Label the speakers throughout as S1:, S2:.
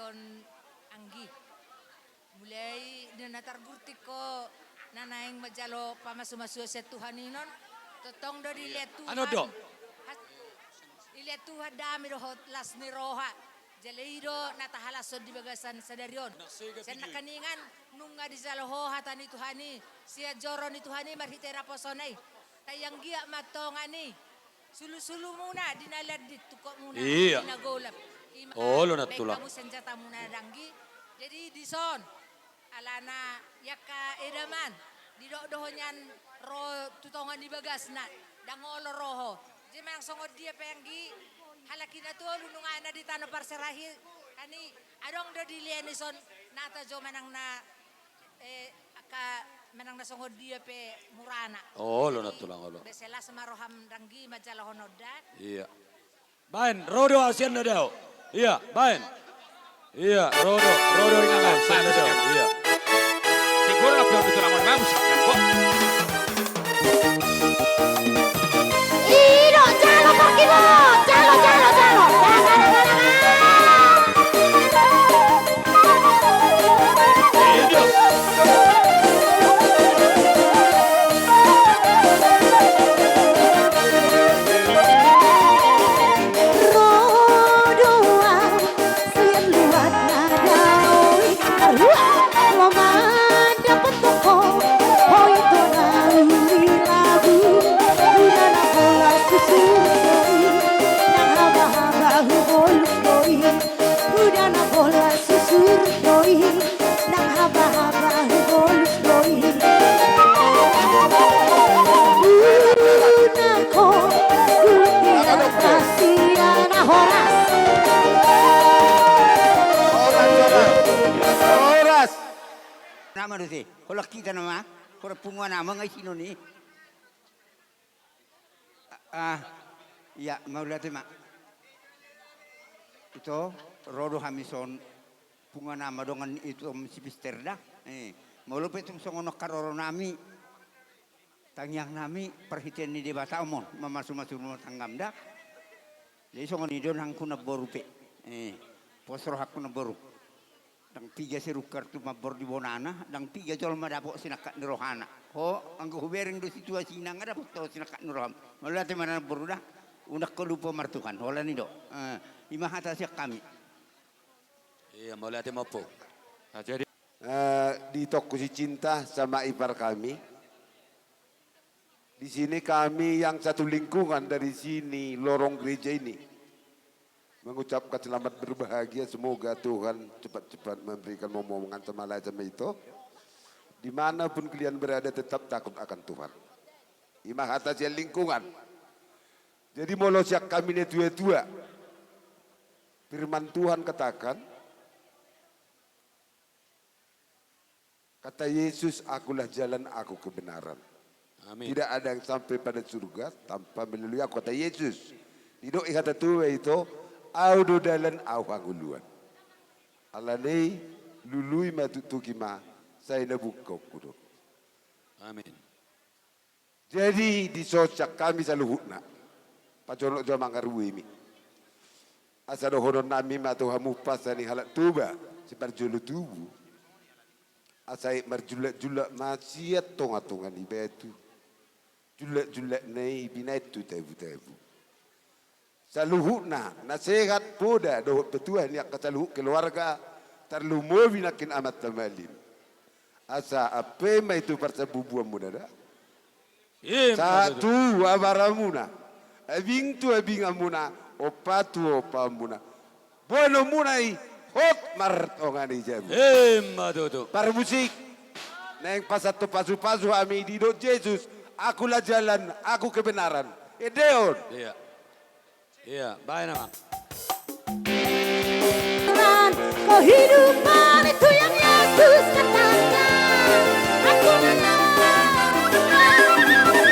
S1: dayon Anggi. Mulai natar gurti ko nanaing majalo pamasumasu sa Tuhan inon. Totong do dilihat Tuhan.
S2: Ano do?
S1: Dilihat Tuhan dami rohot las ni roha. Jalaido natahalasod di bagasan sa daryon. Sa nakaningan nunga di saloho hatan ni Tuhani. Siya joro ni Tuhani marhitera posonay. Tayang giya matongani. Sulu-sulu muna dinalad dito ko muna.
S2: Iya.
S1: Dinagolap.
S2: Olo na tula.
S1: Kamu senjata muna danggi. Jadi di son. Alana yaka edaman. Di dohonyan ro tutongan di bagas na. Dangolo roho. Jadi mang songod dia penggi. Halaki na to lunungan na di tano parserahi. Kani adong do dilian ni son nata jo manang na menang na songod dia pe murana.
S2: Olo na tulang olo.
S1: Besela semaroham danggi majalah honoda.
S2: Iya. Bain, rodo asian na daw. Iya, bain. Iya, rodo inangan asian na daw. Iya.
S3: Siguro na piyong dito naman ma'am.
S4: Iro, jalo pergi lo, jalo.
S5: Nama dosi, kalau kita nama, kalau punguan nama ngai sino ni. Ya mau lihat mak. Itu rodo hamison punguan nama dengan itu si pister dah. Mau lupa itu songonok karoro nami. Tangyang nami perhatian ni di bata omon, masuk rumah tanggam dah. Jadi songon itu nangku nak boru pe. Posro hakku nak boru. Dang tiga serukar tu mabor di bonana, dang tiga jol madapok sinakat nirohana. Ho, anggo hubering do situasi nang ada foto sinakat niroham. Malah mana borudah, undak ko lupa martukan. Hola ni do. Ima hata siak kami.
S2: Iya, mau lihat apa?
S3: Nah, jadi
S6: di toko si cinta sama ipar kami. Di sini kami yang satu lingkungan dari sini lorong gereja ini. Mengucapkan selamat berbahagia, semoga Tuhan cepat-cepat memberikan momongan sama itu. Dimanapun kalian berada tetap takut akan Tuhan. Imah atas yang lingkungan. Jadi molosiak kami ini tua-tua. Firman Tuhan katakan, kata Yesus, akulah jalan, aku kebenaran.
S2: Amin.
S6: Tidak ada yang sampai pada surga tanpa melalui aku, kata Yesus. Di doa kata tua itu, audo dalan au hanguluan. Alane lului matutuki ma saya nabuka kudo.
S2: Amin.
S6: Jadi di sosial kami saluhutna. Pacolok jama ngarui mi. Asado horon nami matu hamu pasani halak tuba sebar julu tubu. Asai marjulak-julak maksiat tonga-tonga di betu. Julak-julak nei binaitu tebu-tebu. Saluhukna nasihat poda dohot petuah niak kasaluhuk keluarga terlumo binakin amat tamalin. Asa apa itu persebubuan muda dah. Satu abaramuna. Abing tu abing amuna opatu opamuna. Bueno munai hot martongani jam.
S2: Madudu.
S6: Para musik. Neng pasato pasu-pasu ami di do Yesus. Akulah jalan, aku kebenaran. Edeon.
S2: Iya. Iya, baik nama.
S4: Kehidupan itu yang Yesus katakan. Aku menang.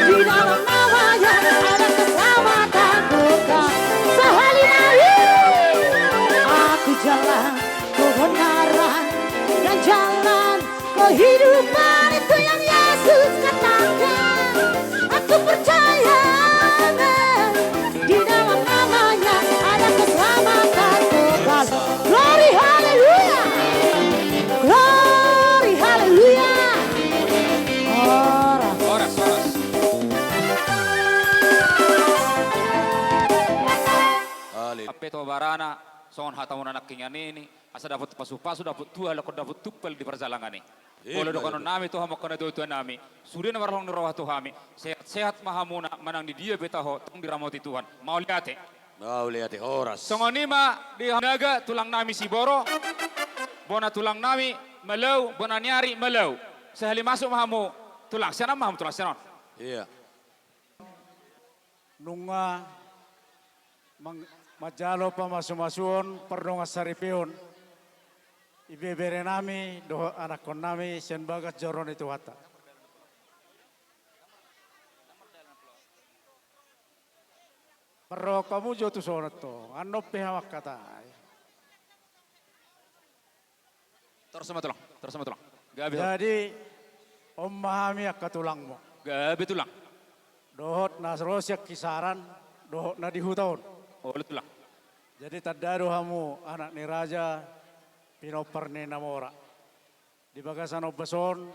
S4: Di dalam namanya ada keselamatan bukan sehari-hari. Aku jalan kebenaran dan jalan kehidupan itu yang Yesus katakan. Aku percaya. Di dalam namanya ada keselamatan kekal. Glory hallelujah.
S3: barana songon hatamun anak kingan ini asa dapat pasu-pasu dapat tua lako dapat tupel di perjalanan ini. Boleh dokono nami tuh hamak kena itu nami. Suri na marhong nirowah tuh kami. Sehat mahamuna manang di dia betaho tong diramoti Tuhan. Mau lihat
S2: Mau lihat horas.
S3: Songonima di naga tulang nami si Boro. Bona tulang nami melau, bona nyari melau. Sehali masuk mahamu tulang sana maham tulang sana.
S2: Iya.
S7: Nunga majalo pa masumasuon perdonga saripion. Ibebere nami do anak kon nami sen bagas joron itu hata. Pero kamu jotu sonat to, ano pihawak kata.
S3: Terus sama tulang. Gabi.
S7: Jadi om mahami akatulang mo.
S3: Gabi tulang.
S7: Dohot nasrosyak kisaran, dohot na dihutaon.
S3: Oh tulang.
S7: Jadi tadado hamu anak ni raja pinoparne namora. Di bagasan obason,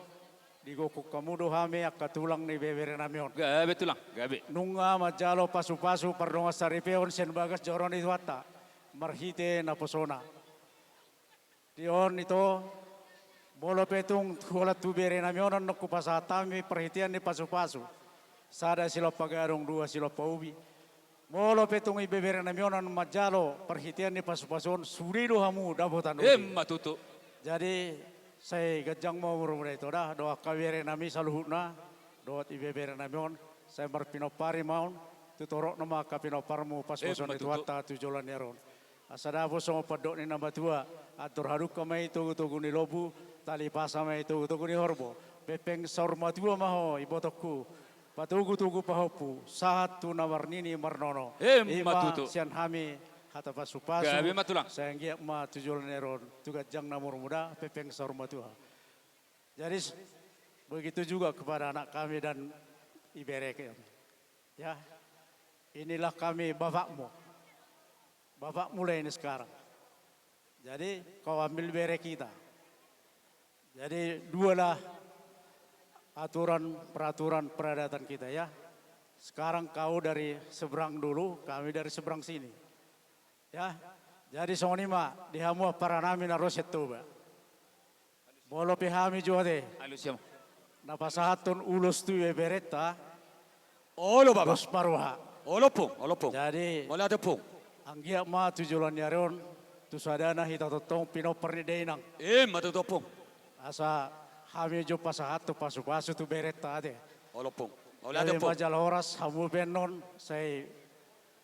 S7: di gokuk kamudo hame akatulang ni bebere namion.
S3: Gabi tulang. Gabi.
S7: Nunga majalo pasu-pasu pardonga saripeon sen bagas joron itu wata. Marhite na posona. Dion itu bolo petung hulat tu bere namion no kupasatami perhitian ni pasu-pasu. Sada silo pagarong dua silo paubi. Molo petung ibebere namion majalo perhitian ni pasu-pasun surido hamu dabotan.
S3: Matutu.
S7: Jadi saya gajang mau murmur itu dah doa kawere nami saluhuna doa ibebere namion saya berpinopari maun tutorok nama kapinoparmu pas boson itu wata tujulan yaron. Asada boson padok ni nama tua atur haruk kamai tugu ni lobu tali pasama itu tugu ni horbo bepeng sorma tua maho ibotokku patugu pahopu saat tu nawarnini marnono.
S3: Matutu.
S7: Sian hami hata pasu-pasu.
S3: Gabi matulang.
S7: Saya ngiak ma tujuan neron tugas jang namur muda pepeng sorma tua. Jadi begitu juga kepada anak kami dan ibereke. Ya, inilah kami bapakmu. Bapak mulai ini sekarang. Jadi kau ambil bere kita. Jadi dualah aturan peraturan peradatan kita ya. Sekarang kau dari seberang dulu, kami dari seberang sini. Ya, jadi sonima dihamu para nami na roset tuba. Bolo pihami juga deh.
S3: Alusiam.
S7: Napasahatun ulus tu bereta.
S2: Olo baba.
S7: Dos paruha.
S2: Olo pung.
S7: Jadi
S2: Mau lihat pung.
S7: anggia ma tujulan yaron tu sadana hita totong pinoperni denang.
S2: Matutu pung.
S7: Asa kami jo pasahat tu pasu-pasu tu bereta deh.
S2: Olo pung. Mau lihat
S7: Jadi
S2: pung.
S7: majal horas hamu benon saya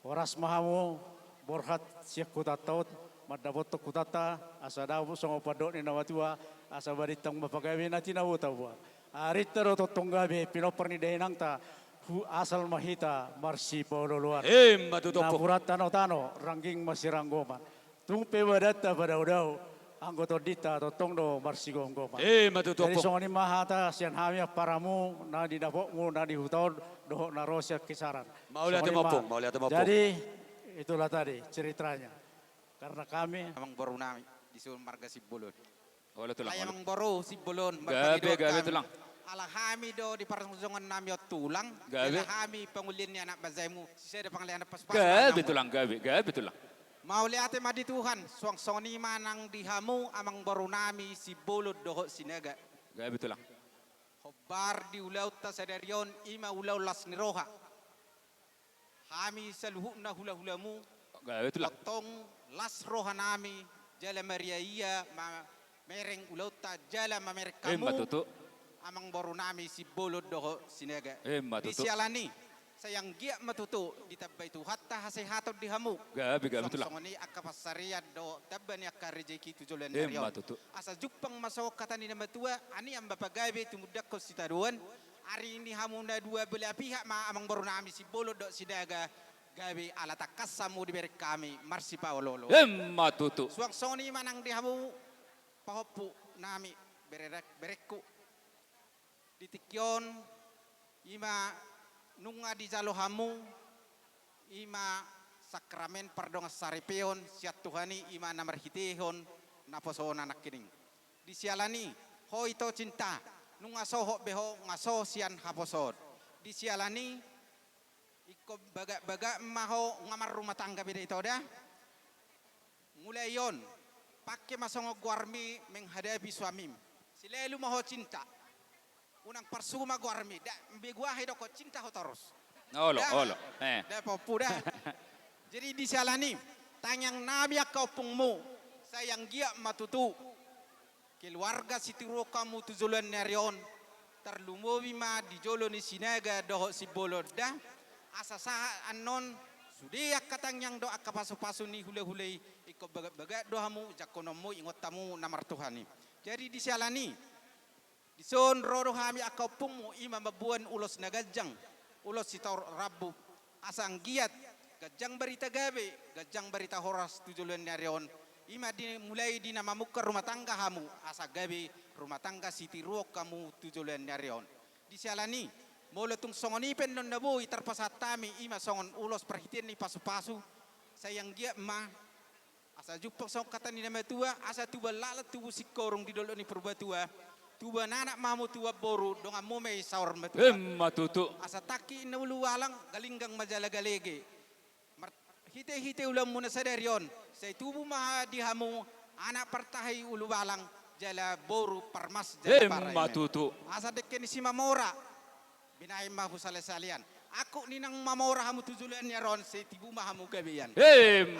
S7: horas mahamu borhat siak kutatot madabot to kutata asa dawu songo padok ni nawatua asa baritang mapagawi natin na utawa. Arit tero totong gabi pinoperni denang ta hu asal mahita marsi pololuan.
S2: Matutu pung.
S7: Naburat tano-tano rangging masiranggoman. Tung pewadatta pada udau anggoto dita totong do marsi gonggoman.
S2: Matutu
S7: Jadi
S2: pung.
S7: songoni mahata sian hamia paramu na di dapokmu na di hutaud doh na rosya kisaran.
S2: Mau lihat
S7: Songoni
S2: pung.
S7: ma-
S2: Mau lihat pung.
S7: Jadi itulah tadi ceritanya. Karena kami
S8: Amang boru nami disuruh marga Sibolon.
S3: Olo tulang.
S8: Ay amang boru Sibolon.
S3: Gabi tulang.
S8: Ala kami do di parsongan nami o tulang.
S3: Gabi.
S8: Ala kami pangulin ni anak bazaimu. Sisa panglihan pas pas.
S3: Gabi tulang. Gabi tulang.
S8: Mau lihat madi Tuhan. Suang ni manang dihamu amang boru nami Sibolon doho sinaga.
S3: Gabi tulang.
S8: Hobar di ulau ta sadarion ima ulau las niroha. Kami saluhuna hula-hulamu.
S3: Gabi tulang.
S8: Potong las roha nami jala Maria iya mereng ulauta jala mamerek kamu
S3: Matutu.
S8: amang boru nami si bolod doho sinaga
S3: Matutu.
S8: di sialani sayang giak matutu ditabay tu hatta hasehatot dihamu
S3: Gabi tulang.
S8: songoni akapasarian do tabani akarejeki tujulan
S3: Matutu.
S8: asa jupang masok kata ni nama tua ani ang bapagabe tumudak ko si taruan hari ini hamu na dua belah pihak ma amang boru nami si bolod do sinaga gabi ala takasamu diberi kami marsi paololo
S3: Matutu.
S8: suang soni manang dihamu pahopu nami berekku ditikyon ima nunga di jalo hamu ima sakramen pardong saripeon siat tuhani ima namarhitehon naposon anak kining disialani ho ito cinta nunga soho beho ngaso sian haposod disialani iko baga-baga maho ngamar rumah tangga beda itu dah mulai yon pakai masongo guarmi menghadapi suami selalu mau cinta unang persuma guarmi dak mbegua hidup cinta ho terus
S3: Olo,
S8: dah
S3: olo.
S8: dah popu dah jadi di salani tanyang nabi kau pungmu sayang gia matutu keluarga situro kamu tujulan nerion terlumowi ma di jolo ni sinaga doho si boloda asa saha anon sudia katang yang doa kapasu-pasu ni hule-hule iko baga dohamu jakonomu ingot tamu namar Tuhani jadi di salani di son rodo hami akau pungmu ima mabuan ulos nagajang ulos sitor rabu asang giat gajang berita gabe gajang berita horas tujulan nerion ima mulai di nama muka rumah tangga hamu asa gabe rumah tangga siti ruok kamu tujulan nerion di salani mula tung songoni pen non nabu terpasat tami ima songon ulos perhatian ni pasu-pasu sayang gia ma asa jupok song kata ni nama tua asa tuba lalat tubu sikorong di dolo ni perbatua tuba nanak mamu tua boru donga momei saur matua
S3: Matutu.
S8: asa taki na ulu walang galinggang majala galege hite ulam muna sadarion say tubu maha dihamu anak pertahi ulu walang jala boru parmas jala parai
S3: Matutu.
S8: asa dekke ni si mamora binay mahu salian aku ni nang mamora hamu tujulan ya ron say tibu mahamu gabian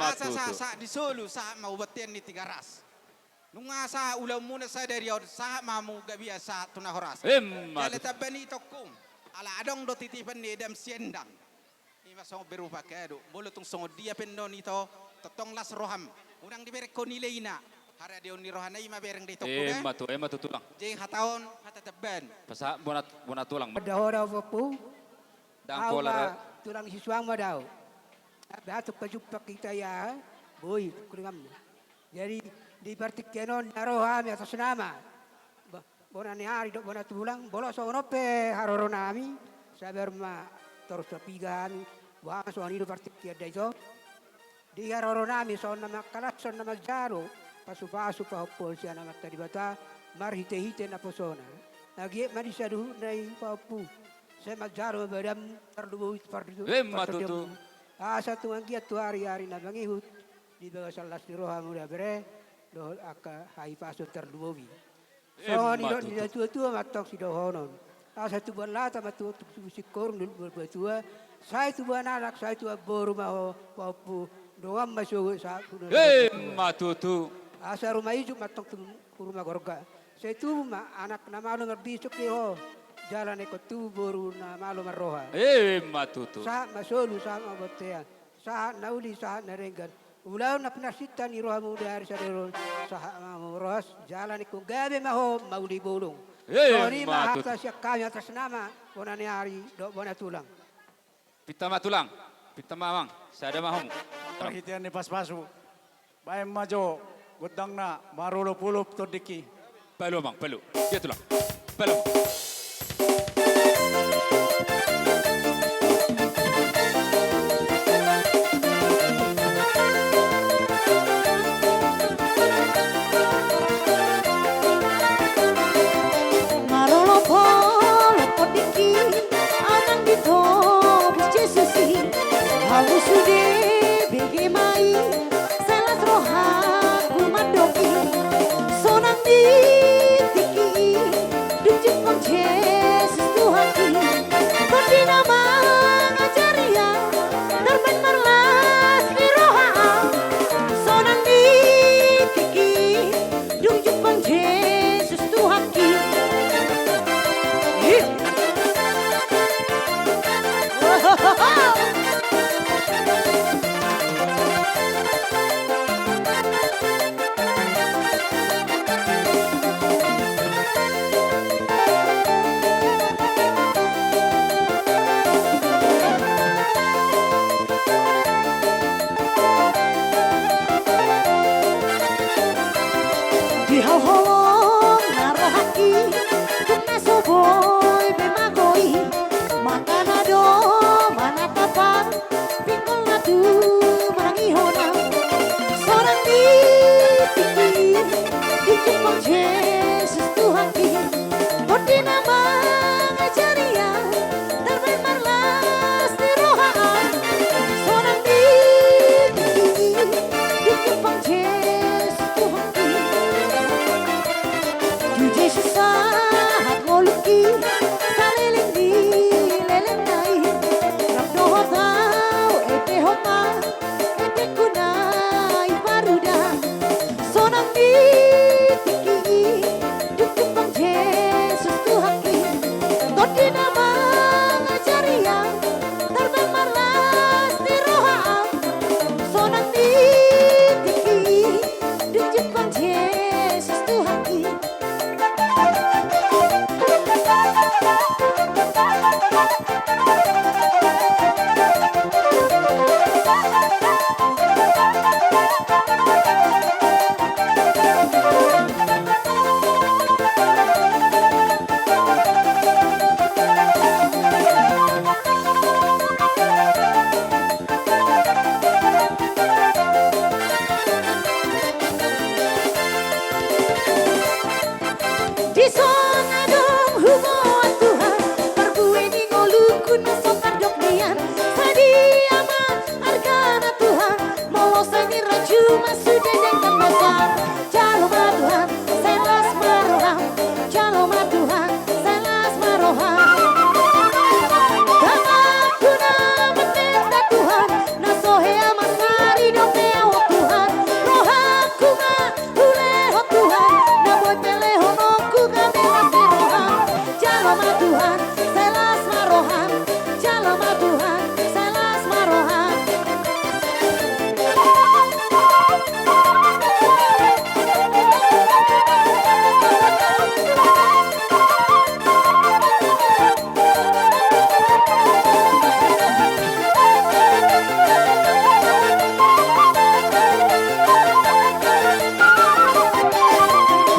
S8: asa
S3: Matutu.
S8: sa di solo sa maubatian ni tiga ras nung asa ulam muna sadarion sa mamu gabia sa tunahoras jala
S3: Matutu.
S8: tabani tokum ala adong do titipan ni edam siendang ima songo berupa kado bolo tung songo dia pendon ito totong las roham unang dibere konileina hara dia ni rohana ima bereng di toko
S3: Matutu lang.
S8: jeng hataon hatataban
S3: Pasa bonat tulang.
S9: Dahora vapu,
S3: Dang pola.
S9: tulang siswang madaw. Batuk kajumpa kita ya, boy kuringam. Jadi di partikenon narohami atas nama. Bona ni hari dok bona tulang, bolos sonope haroro nami, sabar ma terus tapigan, wah soal itu partikia dejo. Di haroro nami soal nama kalat soal nama jaro, pasu-pasu pahopol siya nama tadi bata, marhite-hite na posona. Lagi mani sadu nai papu. Saya majaro badam terdubu pardu.
S3: Matutu.
S9: Satu angkiat tu hari-hari na bangihut di bawah salas di roha muda bere doh aka hai pasu terdubu. So ni dok ni tua matok si dohonon. Satu bulan lata matu si korun dulu bertua. Saya tu bulan anak saya tu boru mau papu doam masuk sa.
S3: Matutu.
S9: Asa rumah itu matok tu rumah gorga. Saya tu anak nama lu ngerti cuk ho. Jalan ikut tu boru na malu maroha.
S3: Matutu.
S9: Sa masolu sa mabotea. Sa nauli sa narengan. Ulau na penasita ni roha muda hari saderon. Sa mamuros jalan ikut gabe maho mauli bolong. Sorry
S3: Matutu.
S9: mahaka siya kami atas nama bona ni hari dok bona tulang.
S3: Pita matulang. Pita mamang. Saya ada mahum.
S7: Perhatian ni pas-pasu. Baik majo, gudang na marulo pulup todiki.
S3: Pelu bang, pelu. Dia tulang. Pelu.
S4: Marolo polo podiki anang dito Jesusi hawu sude bege mai selas roha kumandoki sonang di tiki dujung pang Yesus Tuhan ki kondi nama ngajaria terben marlas di roha sonang di tiki dujung pang Yesus Tuhan ki. Di hau-hau naruh haki Kuna soboy bemagoi Makana do mana tapar Pingkol nadu marangi hona Sorang di tiki Di cupang Yesus Tuhan ki Kondi nama ngajaria Terben marlas di rohaan Sorang di tiki Di cupang Yesus sana dong hubungan Tuhan perbueni ngoluku naso kardok nian sadia ma argana Tuhan mau seni raju masu dendeng dan besar jalo ma Tuhan selas maroham jalo ma Tuhan selas maroham aku nama tenda Tuhan naso hea masari dopea o Tuhan rohaku ma uleho Tuhan naboy peleho noku kamela siroham jalo ma Tuhan selas maroham jalo ma Tuhan selas maroham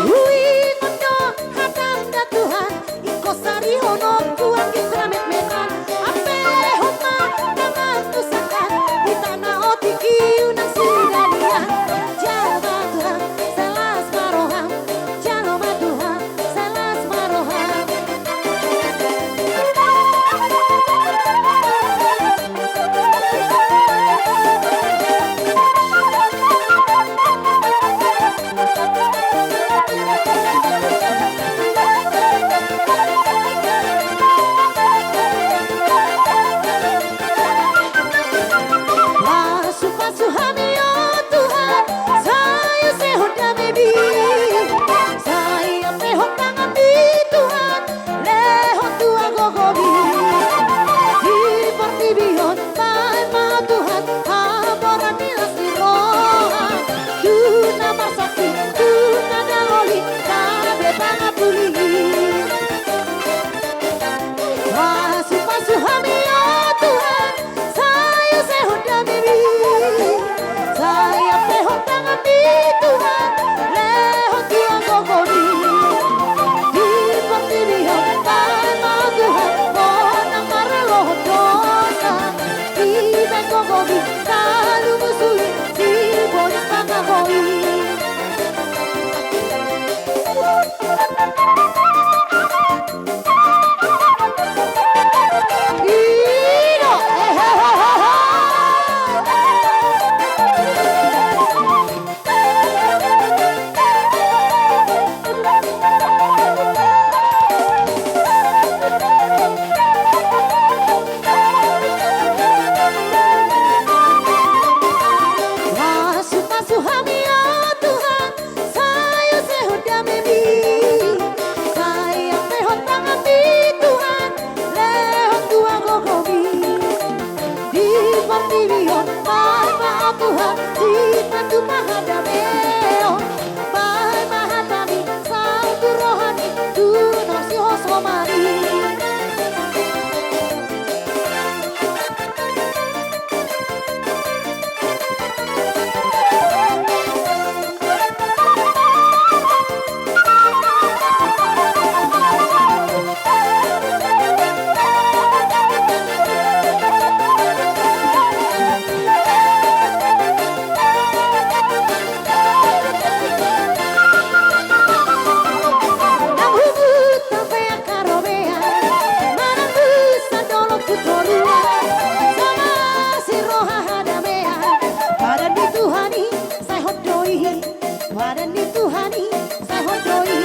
S4: Ui kondo hatam da Tuhan iko sari hono kuang kisramet metan ape homa tangan pusakan di tanah otiki unang sidanian jalo ma Tuhan selas maroham jalo ma Tuhan selas maroham Pasu-pasu hami oh Tuhan saya sehot bebi saya pehot tangan di Tuhan lehot tua gogobi di pertibion bahan ma Tuhan haboran milas di roha tuna masaki tuna daloli kabe pangapuli Pasu-pasu hami oh Tuhan saya sehot bebi saya pehot tangan di Tuhan lehot tua gogobi di pertibion bahan ma Tuhan bonang marelo dosa di gogobi kalu musui si bonis pangahoi Ino, Pasu-pasu hami oh Tuhan saya sehot bebi saya pehot tangan di Tuhan lehot tua gogobi di pertibion bahan ma Tuhan di tantu mahadameo bahan mahadami satu rohani tuno si hosomani Nang hugut tapea karobea manang busa dolok tutorua sama si roha hadamea badan di Tuhani saya hodoi badan di Tuhani saya hodoi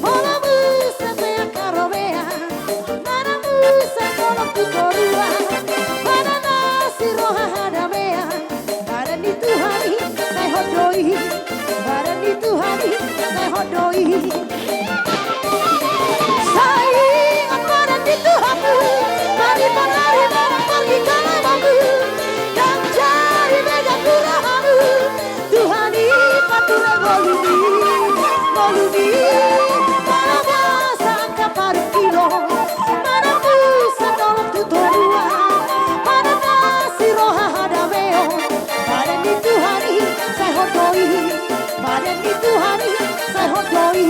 S4: Mola busa tapea karobea manang busa dolok tutorua badan si roha hadamea badan di Tuhani saya hodoi badan di Tuhani saya hodoi Saingan badan di Tuhanku mari menari bareng pergi ke lamamu dan cari mega kurahamu Tuhani patura golumi golumi para bahasa angka paru kilo mana busa dolok tutorua mana nasi roha hadameo badan di Tuhani saya hodoi badan di Tuhani saya hodoi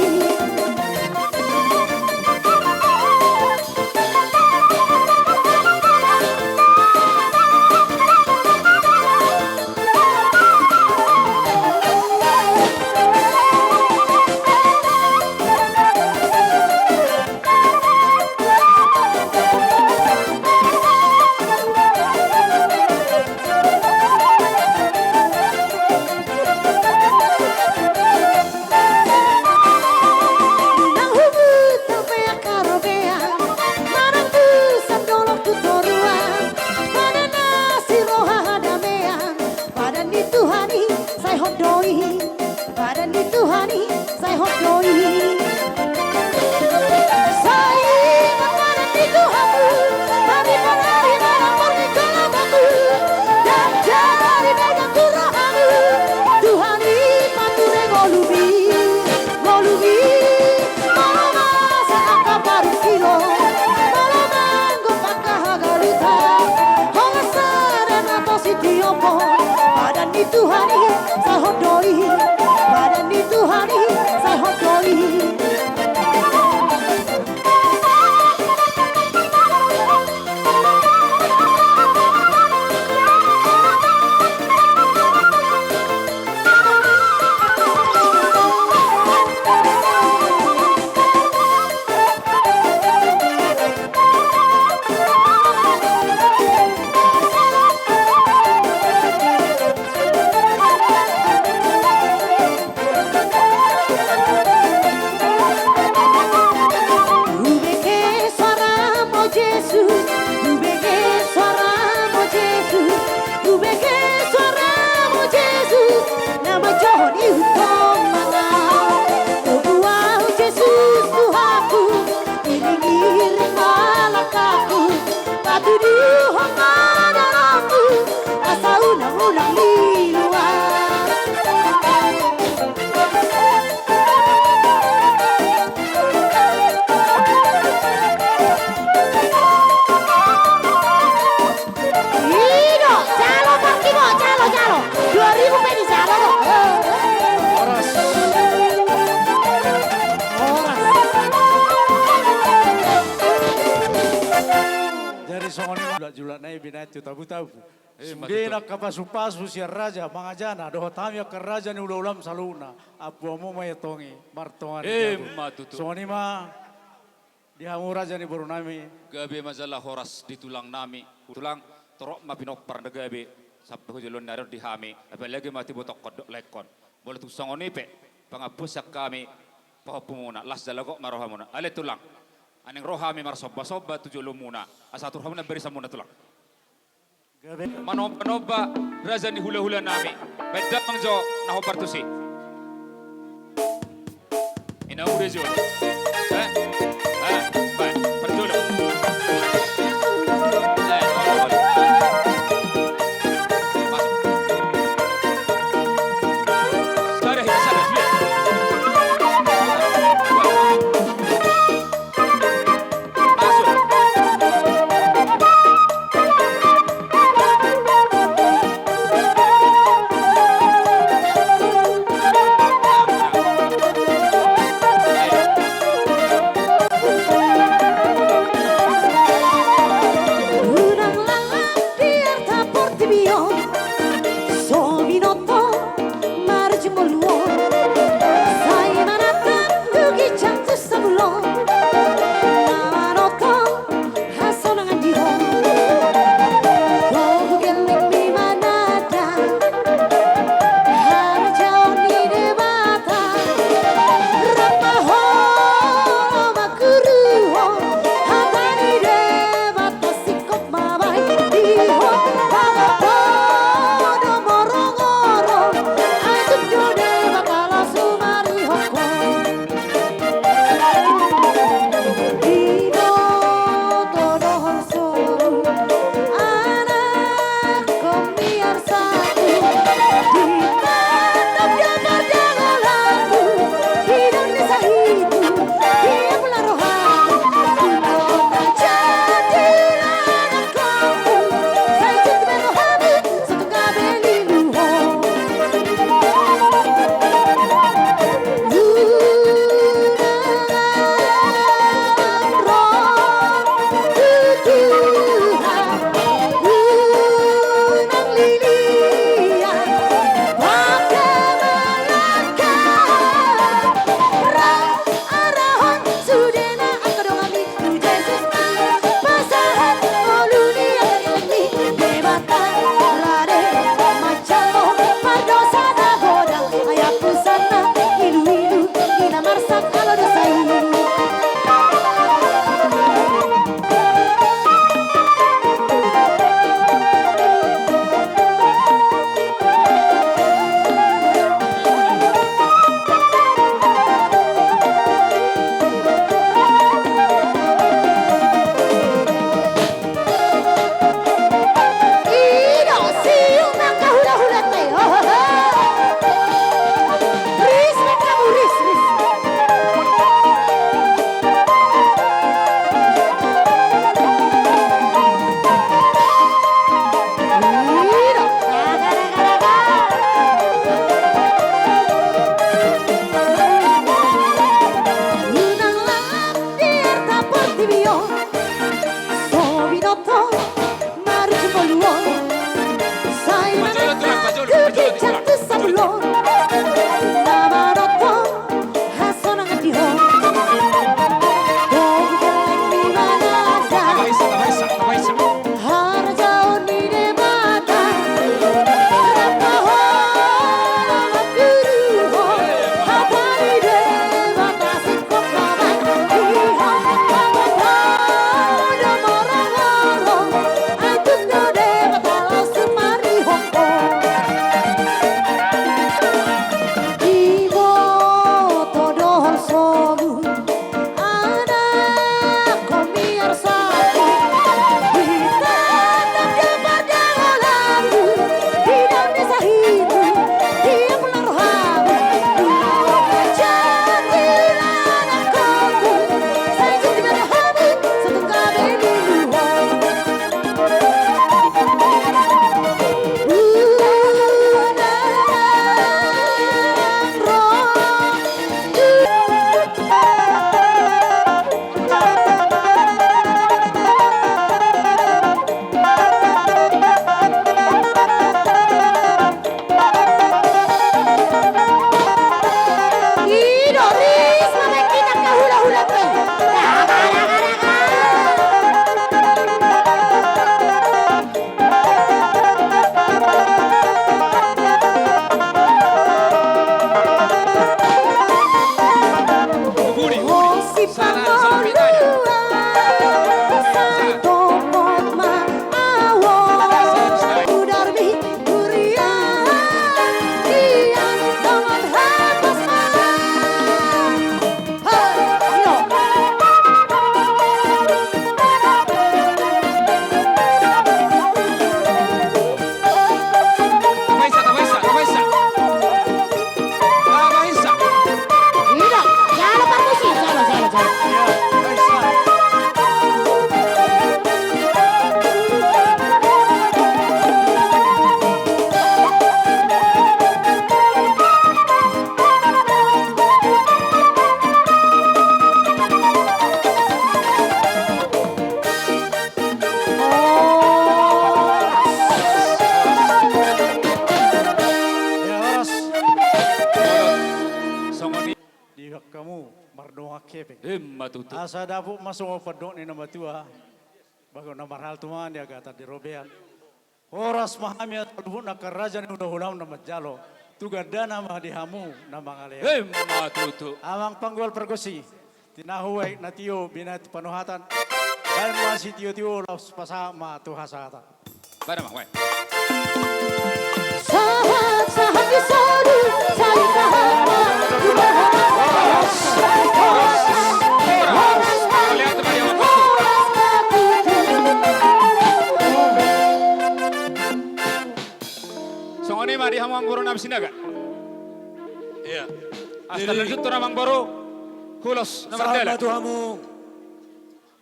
S4: Tuhani saya hodoi badani Tuhani saya hodoi
S7: Julak nai binatu tabu-tabu.
S3: Matuto.
S7: Sudena kapasupasu si raja mangajana doho tamia ke raja ni ulam saluna. Apu amu mayatongi martongan.
S3: Matuto.
S7: Songoni ma dihamu raja ni baru nami.
S3: Gabi masalah horas di tulang nami. Tulang torok ma pinok parang gabi. Sampai ko jelon naro dihami. Apalagi mati botok kodok lekon. Boleh tu songoni pe. Pangapusak kami. Pahapumuna. Las dalago marohamuna. Ale tulang. Aneng rohami marsoba-soba tujuh lumuna. Asa turhamuna beri samuna tulang. Manoba raza ni hula-hula nami. Beda mangjo naho partusi. Ina urejo. Baik, perjolo. Sekarang kita sadar lihat.
S7: kamu mardonga kepeng.
S3: Matutu.
S7: Asa dapo masuk padok ni nama tua. Bago na marhal tuman dia kata di robean. Horas mahami at albun na karaja ni udah nama jalo. Tuga dana mah dihamu nama ngalean.
S3: Matutu.
S7: Amang panggol pergosi. Tinahuay na tiyo binat panuhatan. Dahil masih tiyo-tiyo laus pasama tuhasata.
S3: Bada mang, wai.
S4: Sahat di sodu, saling sahabat.
S3: Lihat teman yang waktu. Songoni mah di hamang boro nam sinaga.
S2: Iya.
S3: Asta lanjut tu namang boro. Hulos nomor dela.
S2: Sahabat Tuhamu.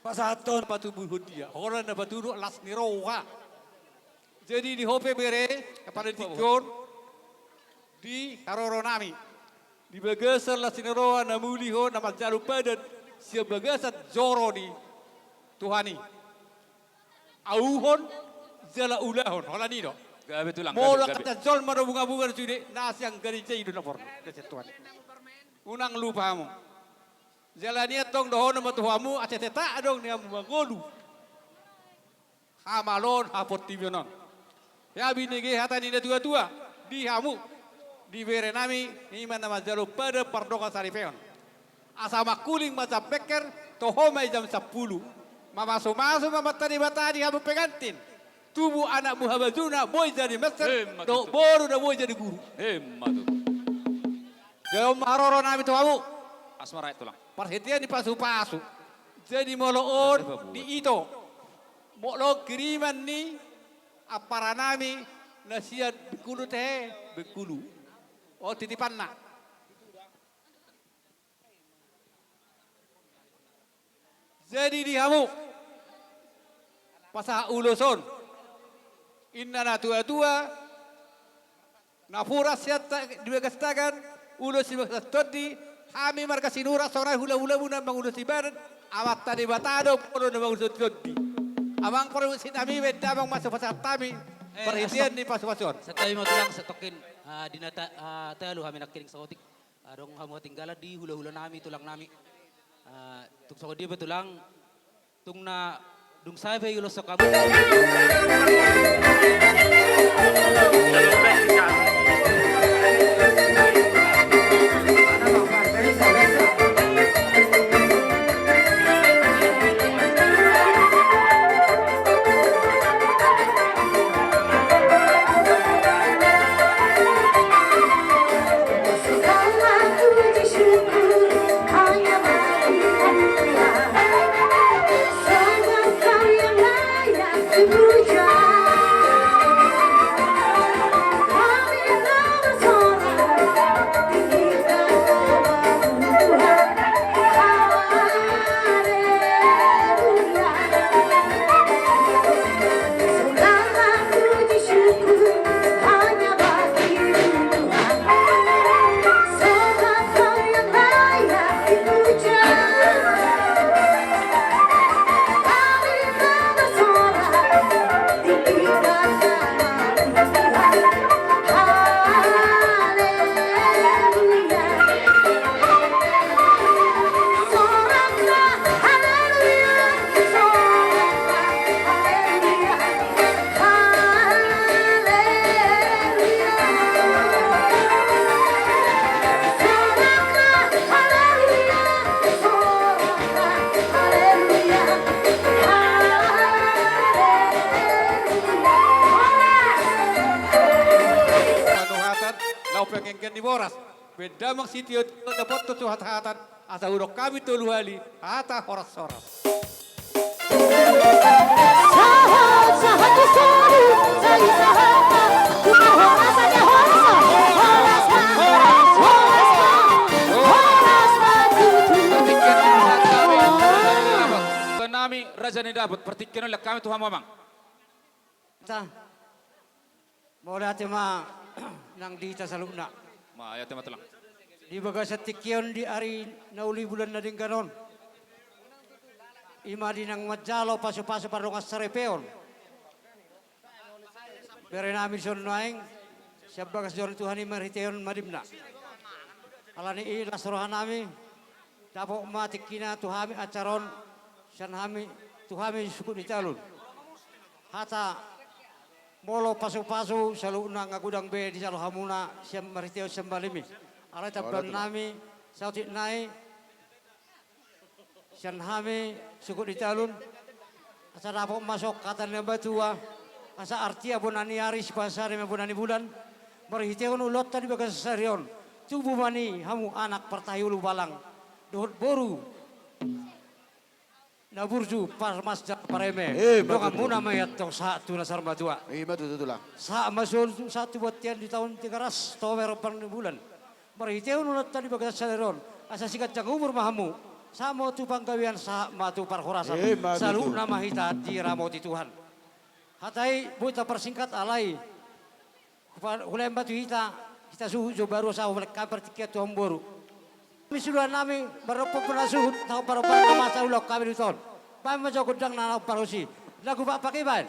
S2: Pasaton.
S10: Patu buhud dia. Orang na baturo las ni roha. Jadi di hope bere kepada tikon di karoro nami. Di bagasar las ni roha na muliho na magjalu padan siya bagasat zoro di Tuhani. Auhon zala ulahon. Hola nino.
S3: Gabe tulang.
S10: Mola kata zol maro bunga-bunga sude nasi yang gari cai do napor. Tuhan. Unang lupa mo. Jalania tong dohon nama tuhamu aceteta adong ni amu magolu. Hamalon hapot tibionon. Ya binege hata ni tua-tua di hamu di bere nami iman nama jalo pada pardoka saripeon. Asama kuling masa peker tohomai jam 10. Mamaso-maso mamatani-matani hamu pengantin. Tubuh anak muhabazuna boy jadi master, do boru da boy jadi guru.
S3: Matutu.
S10: Jauh maroro nami tuhamu.
S3: Asmara tulang.
S10: Perhatian di pasu-pasu. Jadi moloon di ito. Molo kiriman ni aparanami nasihat bekulu teh bekulu. Oh titipan nak. Jadi di hamu. Pasah uloson. Inna na tua-tua. Napura siat dibegastakan. Ulos dibegastakan. Kami marga sinura sora hula-hula muna mangulo si barat awat tadi batado polo na mangulo todi amang poro sin ami beda bang masuk pasar tami perhatian ni pas-pason
S11: sa tayo mo tulang sa tokin dinata talo kami nakiring sa otik dong kamo tinggala di hula-hula nami tulang nami tuk sa kodi ba tulang tung na dung say pa yulos sa kamo
S10: pengen di boras. Beda mak sitio dapat tu hatan asa urok kami tulu hali hata horas-horas.
S4: Sahat, sahat di sodu, saling sahabat. Kita horas aja horas.
S3: Nami raja ni dapat pertikian oleh kami Tuhan mamang.
S9: Mau dati ma nang dita sa luna.
S3: Ma ya tema telang.
S9: Di baga sa tikyon di ari nauli bulan na din ganon. Ima di nang madjalo paso-paso parang sarepeon. Pero namin son naing siya bagas doon Tuhan ni mariteon madimna. Alani ilas rohan namin
S7: dapat mati kina tuhami acaron san hami tuhami suku di calon. Hata molo pasu-pasu selalu ngagudang be di salo hamuna siam mariteo sembalimi. Alai tabban nami sautik nai san hami suku di calon. Asa dapat masuk kata batua. Asa arti abonani aris pasare abonani bulan. Marihiteon ulot tadi bagas sarion. Tubuh mani hamu anak pertayulu balang. Dohot boru. Naburju parmas pareme. Doa muna mayat tong saat tu nasar batua.
S6: Betul lah.
S7: Saat masuk satu buatian di tahun 300 tower bulan. Marihiteon ulot tadi bagas sarion. Asa sikat jang umur mahamu. Samo tu panggawian sa matu parhorasan. Selalu nama hita di ramoti Tuhan. Hatai buta persingkat alai. Hulai batu hita suhu jo baru sa oleh kabar tiket Tuhan boru. Kami sudah nami berapa pernah suhu tahu para nama sa ulok kami di tahun. Pam majo gudang nana parosi. Lagu pak pakai ban.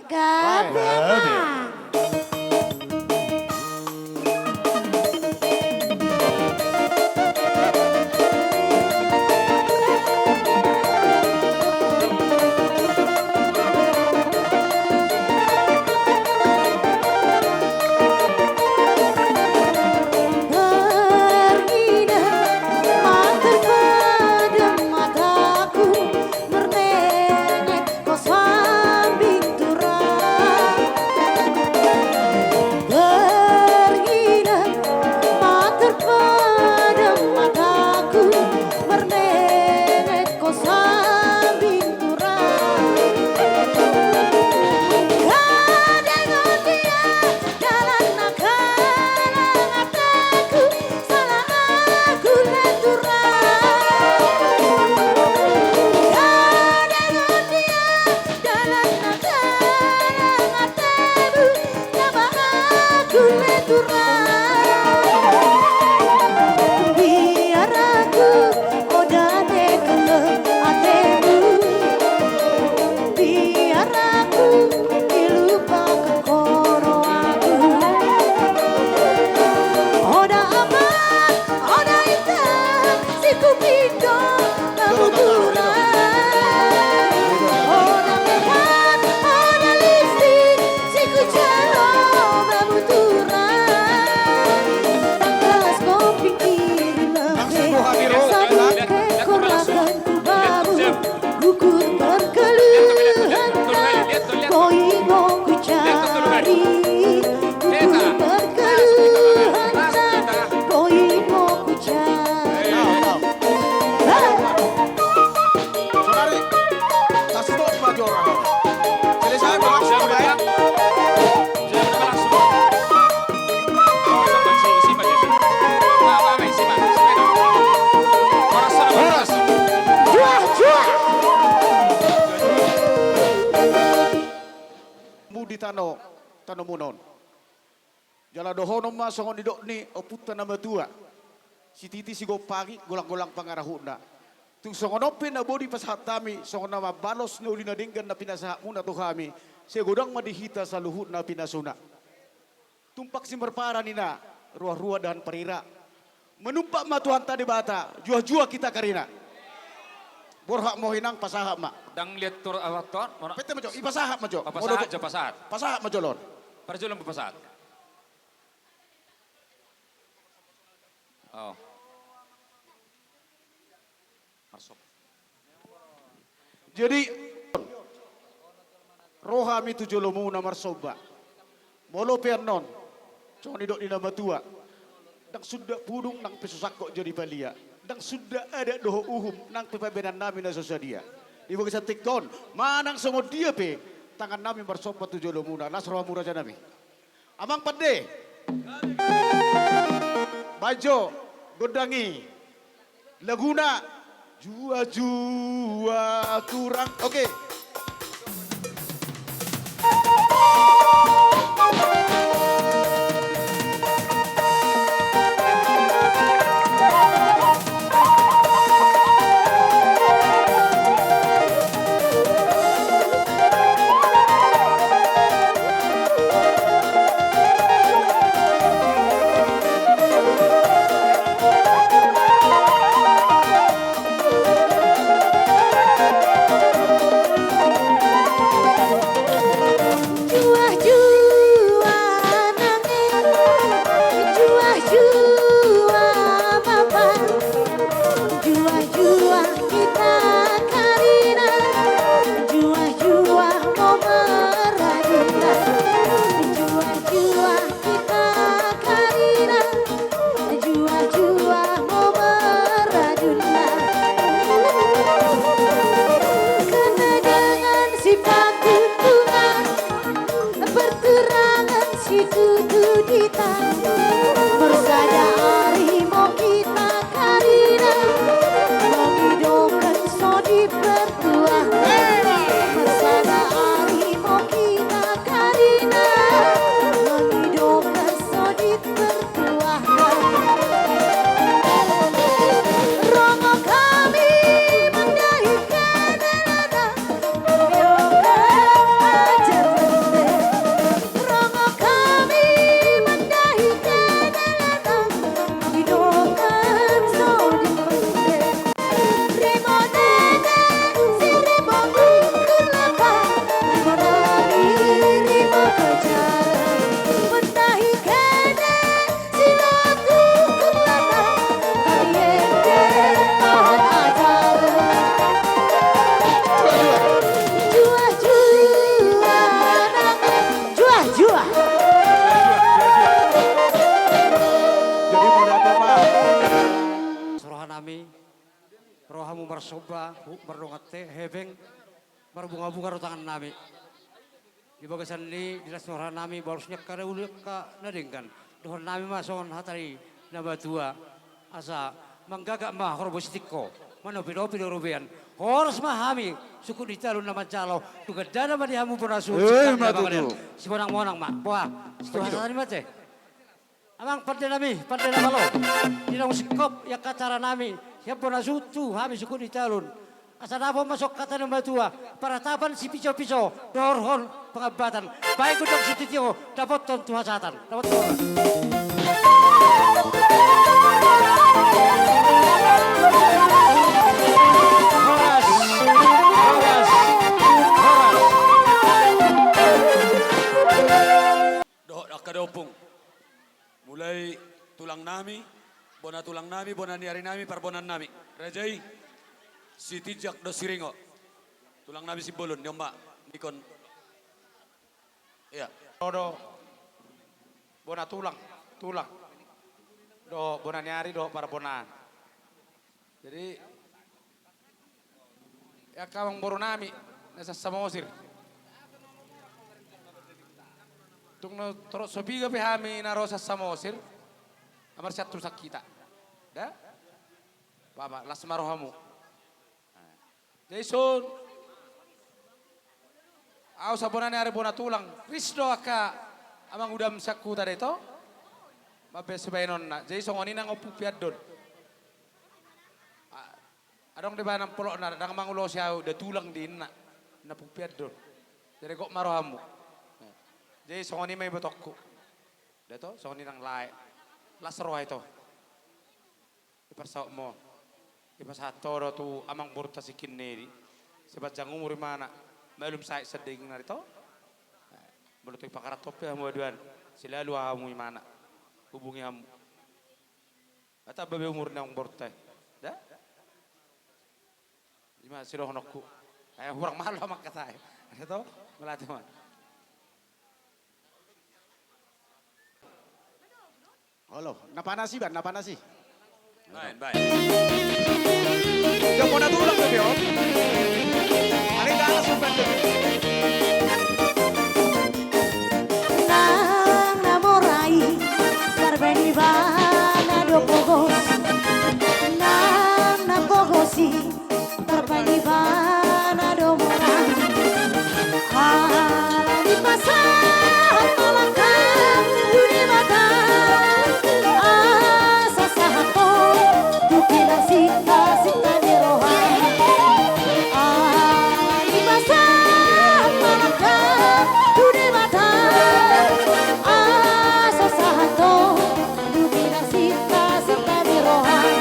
S10: Tano munon. Jala dohono ma songon didok ni oputa nama tua. Si titi si gopagi golang-golang pangarahuna. Tung songon open na bodi pas hatami songon nama balos na ulina dinggan na pinasaha muna to kami. Si godang madihita sa luhut na pinasuna. Tumpak si merpara nina ruah-ruah dan perira. Menumpak matuhan tadi bata jua-jua kita karina. Borhak mo hinang pasahap ma.
S3: Dang lihat tur awaton.
S10: Pete majo ipasahap majo.
S3: Papasahat jo pasahat.
S10: Pasahap majo lor.
S3: Perjulang papasahat. Oh. Masuk.
S10: Jadi rohami tu jolomu namar soba. Molo pernon. Cuma didok di nama tua. Dang sudah pudung nang pesusak kok jadi balia. Dang sudah ada doho uhum nang pepabenan nami na sosadia. Di bagi satik don. Manang songo dia pe. Tangan nami bersobat tu jolomu na. Nasroh muraja nami. Amang pade. Bajo. Godangi. Laguna. Jua-jua kurang. Oke.
S7: nami, rohamu marsoba, mardongate, hebeng, marbunga-bunga rotangan nami. Di bagasan ni dinas noran nami barusnya kada ulik ka nadingkan. Dohon nami mason hatari na batua asa manggagak mah horbostiko. Mano pido rubian. Horas mahami suku di talun nama jalo. Tuga dana mah dihamu perasu.
S6: Matutu.
S7: Si monang-monang mah. Wah, situ hasani mah teh. Amang pandai nami malo. Dina musikop ya kacara nami. Siap perasu tu hami suku di talun. Asa nabo masuk kata nama tua. Paratapan si piso-piso. Dorhon pengabatan. Baik udang si titio. Dapat tentu hasatan. Dapat tentu.
S2: Kadopong. Mulai tulang nami, bona niari nami, parbonan nami. Rajai, si tijak do siringo. Tulang nami si bolon, nyomba, nikon. Iya.
S10: Do bona tulang. Do bona niari do parbonan. Jadi ya kawang boru nami nasa samosir. Tung no terus sobiga pe hami na rosa samosir. Amar satu sakita. Da? Baba las marohamu. Jason. Au sabonane are bona tulang. Risdo aka amang udam sakku tadi to. Mabe sebainon na. Jason ngoni nang opu piadon. Adong di banang polok na dang mangulo siya da tulang din na pupiadon. Jadi kok marohamu. Jadi songoni may betokku. Dato songoni nang lae. Lasro ito. Iparsao mo. Ipasato do tu amang burta si kineri. Sebat jang umur mana. Malum sa seding na rito. Mulut ipakaratop ya mo aduan. Sila luha mo mana. Hubungi hamu. Ata babe umur nang burta. Da? Lima siro honokku. Ay hurang mahal mak kata. Ito melati man.
S8: Halo, napanasi ban, napanasi.
S2: Baik.
S8: Yang mau tulang tuh, Bio. Ada dalam sumber tuh.
S4: Nang namorai Barbeni bana do pogos Nang napogosi Barbeni bana do morang Hala di pasar malangkan Dunia mata Asa sahato Dukilang sita di rohan Hala di pasar malangkan Dunia mata Asa sahato Dukilang sita di rohan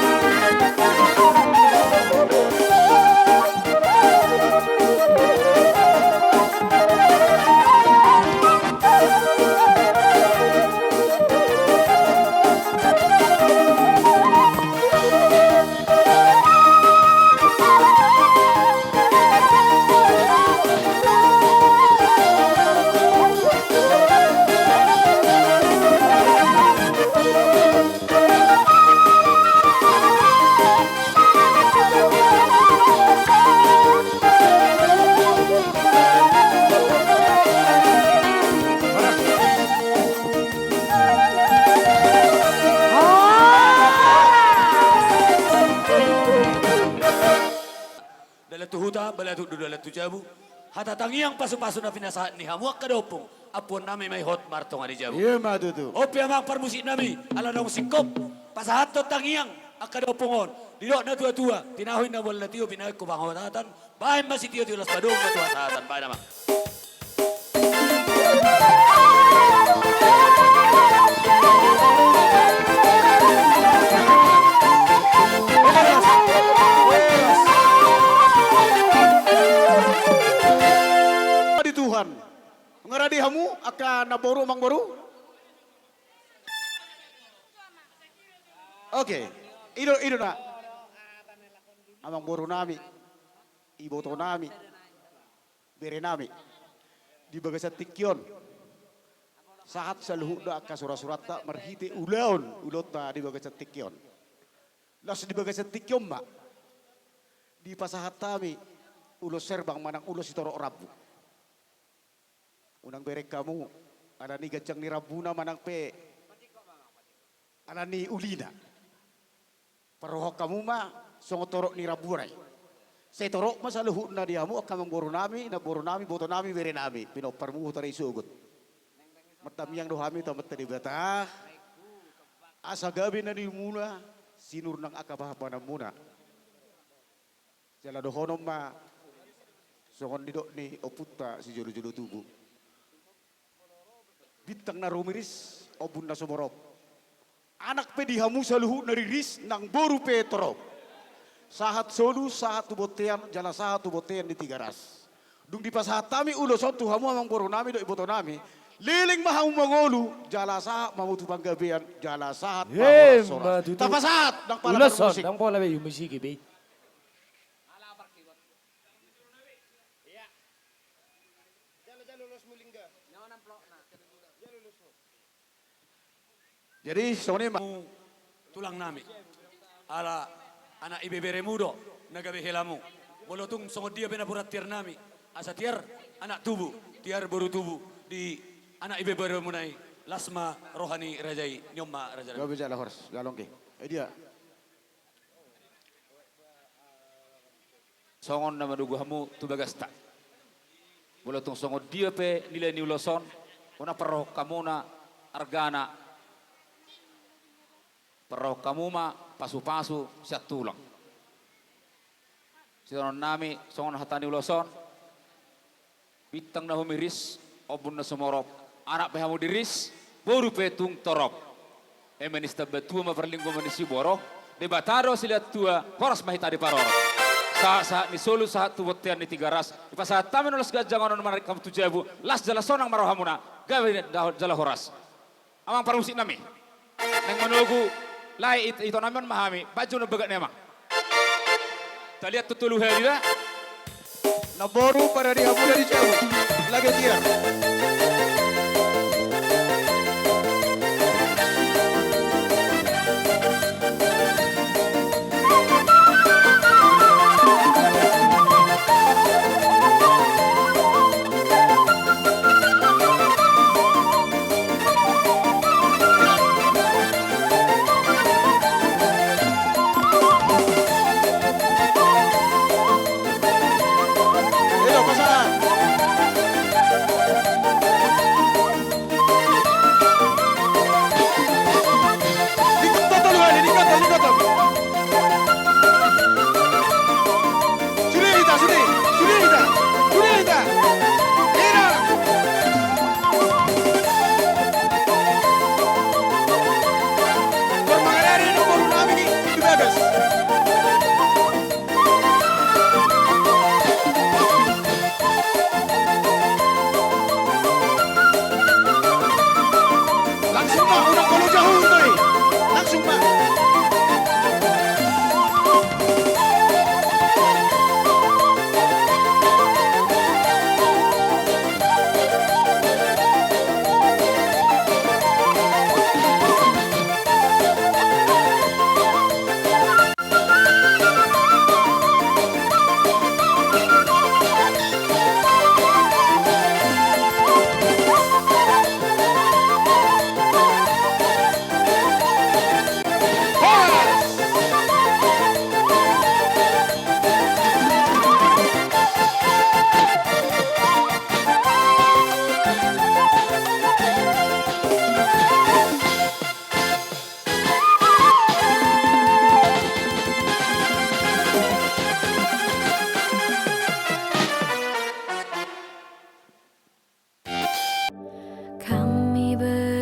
S2: Dalatu huta, balatu dalatu jabu. Hata tangiang pasu-pasu na pinasahan ni hamuak kadopong. Apon nami may hot martong ani jabu.
S6: Iya matutu.
S2: Opi amang parmusik nami, ala nang sikop. Pasahat to tangiang, akadopongon. Dilo na tua-tua, tinahoy na wala na tiyo, pinahoy ko bang hawatatan. Bahay masih tiyo tiyo las padong na tuwa sahatan. Bahay naman.
S8: Di Tuhan. Ngeradi hamu akan naboru mang boru. Oke, ido na. Amang boru nami, iboto nami, bere nami. Di bagasan tikyon. Sahat sa luhuk da ka surat-surat ta marhiti ulaon ulot na di bagasan tikyon.
S10: Las di bagai setik yomma. Di pasahat kami, ulos serbang manang ulos itoro rabu. Unang berek kamu, ada ni gajang ni rabuna manang pe. Ada ni ulina. Parohok kamu ma, songo torok ni raburay. Saya torok ma sa luhut na diamu, akan mengboro nami, boto nami, bere nami. Pinoparmu taray sugot. Matamiang dohami tamat tadi bata. Asa gabi na ni muna, sinur ng akabahapa na muna. Jala dohonom ma, songon didok ni oputa si jolo-jolo tubuh. Bintang na rumiris, obun na sumorop. Anak pe dihamu sa luhut na riris, nang boru pe torop. Sahat solu, sahat tubotean, jala sahat tubotean di Tigaras. Dung di pasahat kami uloson tuhamu amang boru nami do iboto nami. Liling mahau mangolu, jala sahat mamutu panggabean, jala sahat mahal soras. Tapasahat, nang pala
S12: Ulason,
S10: bermusik.
S12: nang pola be yung musik be.
S10: Jadi sone ma
S2: Tulang nami. Ala anak ibebere mudo nagabe helamu. Walaupun songo dia bena burat tiar nami. Asa tiar anak tubuh, tiar baru tubuh di anak ibebere munai. Lasma rohani rajai nyomma raja.
S10: Gak bisa lah horas, galong ke. Dia.
S3: Songon na madugo hamu tubagasta. Wala tong songo dia pe nilai ni uloson. Una paroh kamuna argana. Paroh kamuma pasu-pasu siat tulang. Sinon nami songon hatani uloson. Bitang na humiris obun na sumorop. Anak pe hamu diris boru pe tung torop. Emenista betua maperlinggo manisi borok. Debatado sila tua horas mahita di paror. Saat ni solu saat tu botian di Tigaras. Ipa saat tamen ulas gajangan on marik kamu tujuh las jala sonang marohamuna. Gawe jala horas. Amang parusik nami. Neng menunggu lai itu namen mahami. Baju na begat nema. Tak lihat tutulu helida.
S10: Naboru pada dihamu dari jauh. Lagi dia.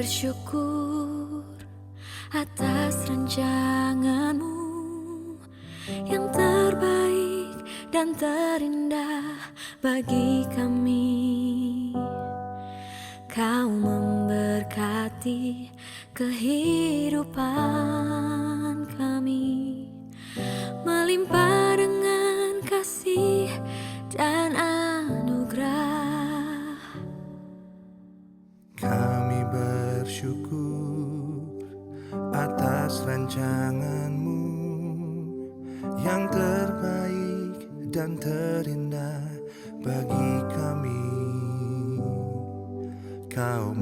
S4: bersyukur atas rancanganmu yang terbaik dan terindah bagi kami. Kau memberkati kehidupan kami, melimpah dengan kasih dan anugerah.
S13: Kami bersyukur atas rancanganmu
S12: dan terindah bagi kami. Kau